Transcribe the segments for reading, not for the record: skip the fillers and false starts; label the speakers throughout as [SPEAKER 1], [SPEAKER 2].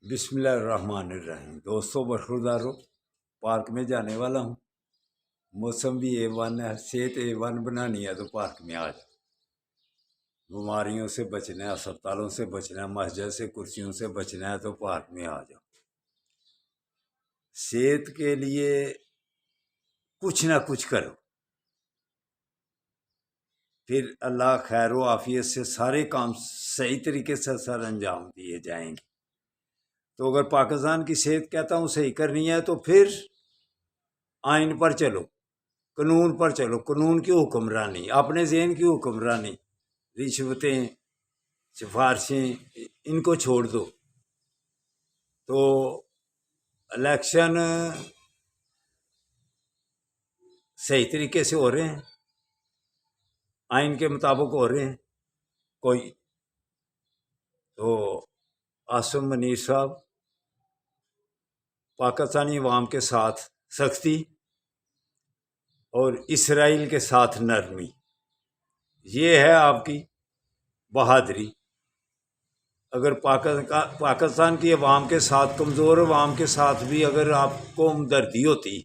[SPEAKER 1] بسم اللہ الرحمن الرحیم۔ دوستوں برخورداروں، پارک میں جانے والا ہوں۔ موسم بھی A1 ہے، صحت A1 بنانی ہے تو پارک میں آ جاؤ۔ بیماریوں سے بچنا ہے، اسپتالوں سے بچنا ہے، مسجد سے کرسیوں سے بچنا ہے تو پارک میں آ جاؤ۔ صحت کے لیے کچھ نہ کچھ کرو، پھر اللہ خیر و عافیت سے سارے کام صحیح طریقے سے سر انجام دیے جائیں گے۔ تو اگر پاکستان کی صحت کہتا ہوں صحیح کرنی ہے تو پھر آئین پر چلو، قانون پر چلو، قانون کی حکمرانی، اپنے ذہن کی حکمرانی، رشوتیں، سفارشیں، ان کو چھوڑ دو تو الیکشن صحیح طریقے سے ہو رہے ہیں، آئین کے مطابق ہو رہے ہیں۔ کوئی تو عاصم منیر صاحب، پاکستانی عوام کے ساتھ سختی اور اسرائیل کے ساتھ نرمی، یہ ہے آپ کی بہادری۔ اگر پاکستان کی عوام کے ساتھ، کمزور عوام کے ساتھ بھی اگر آپ کو ہمدردی ہوتی،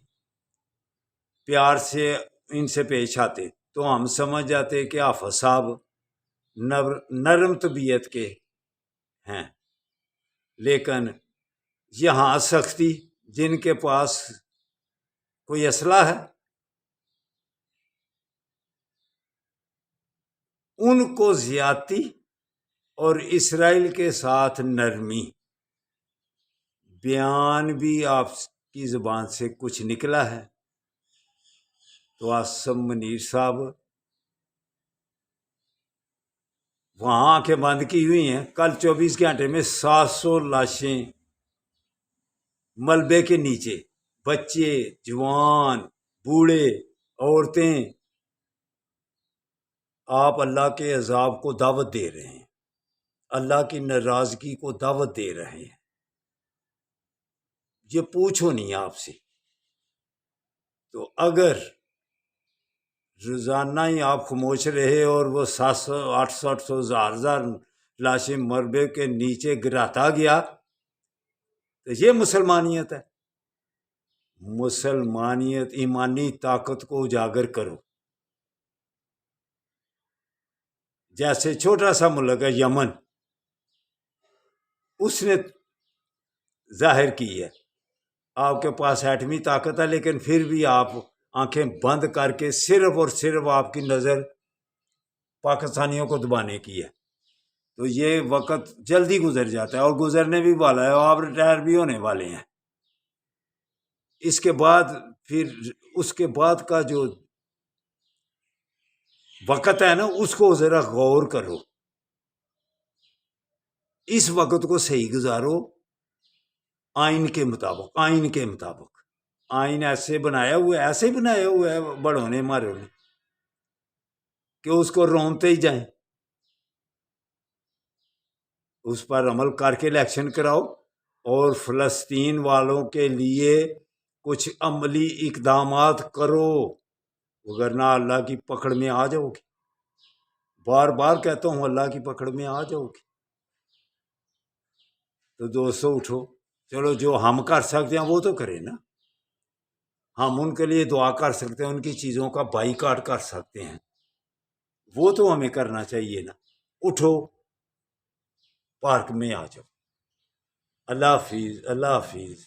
[SPEAKER 1] پیار سے ان سے پیش آتے تو ہم سمجھ جاتے کہ حافظ صاحب نرم طبیعت کے ہیں۔ لیکن یہاں سختی، جن کے پاس کوئی اسلحہ ہے ان کو زیادتی، اور اسرائیل کے ساتھ نرمی۔ بیان بھی آپ کی زبان سے کچھ نکلا ہے تو عاصم منیر صاحب وہاں آنکھیں بند کی ہوئی ہیں۔ کل 24 گھنٹے میں 700 لاشیں ملبے کے نیچے، بچے، جوان، بوڑھے، عورتیں۔ آپ اللہ کے عذاب کو دعوت دے رہے ہیں، اللہ کی ناراضگی کو دعوت دے رہے ہیں۔ یہ پوچھو نہیں آپ سے، تو اگر روزانہ ہی آپ خاموش رہے اور وہ 700، 800، 800، 1000 لاشیں مربے کے نیچے گراتا گیا تو یہ مسلمانیت ہے؟ مسلمانیت ایمانی طاقت کو اجاگر کرو۔ جیسے چھوٹا سا ملک ہے یمن، اس نے ظاہر کی ہے آپ کے پاس ایٹمی طاقت ہے، لیکن پھر بھی آپ آنکھیں بند کر کے صرف اور صرف آپ کی نظر پاکستانیوں کو دبانے کی ہے۔ تو یہ وقت جلدی گزر جاتا ہے اور گزرنے بھی والا ہے، آپ ریٹائر بھی ہونے والے ہیں۔ اس کے بعد پھر اس کے بعد کا جو وقت ہے نا، اس کو ذرا غور کرو، اس وقت کو صحیح گزارو آئین کے مطابق۔ آئین کے مطابق، آئین ایسے بنایا ہوا ہے، ایسے بنایا ہوا ہے بڑوں نے ہماروں نے کہ اس کو رونتے ہی جائیں، اس پر عمل کر کے الیکشن کراؤ اور فلسطین والوں کے لیے کچھ عملی اقدامات کرو، وگرنہ اللہ کی پکڑ میں آ جاؤ گے۔ بار بار کہتا ہوں، اللہ کی پکڑ میں آ جاؤ گے۔ تو دوستو اٹھو، چلو جو ہم کر سکتے ہیں وہ تو کریں نا۔ ہم ان کے لیے دعا کر سکتے ہیں، ان کی چیزوں کا بائیکاٹ کر سکتے ہیں، وہ تو ہمیں کرنا چاہیے نا۔ اٹھو، پارک میں آ جاؤ۔ اللہ حافظ، اللہ حافظ۔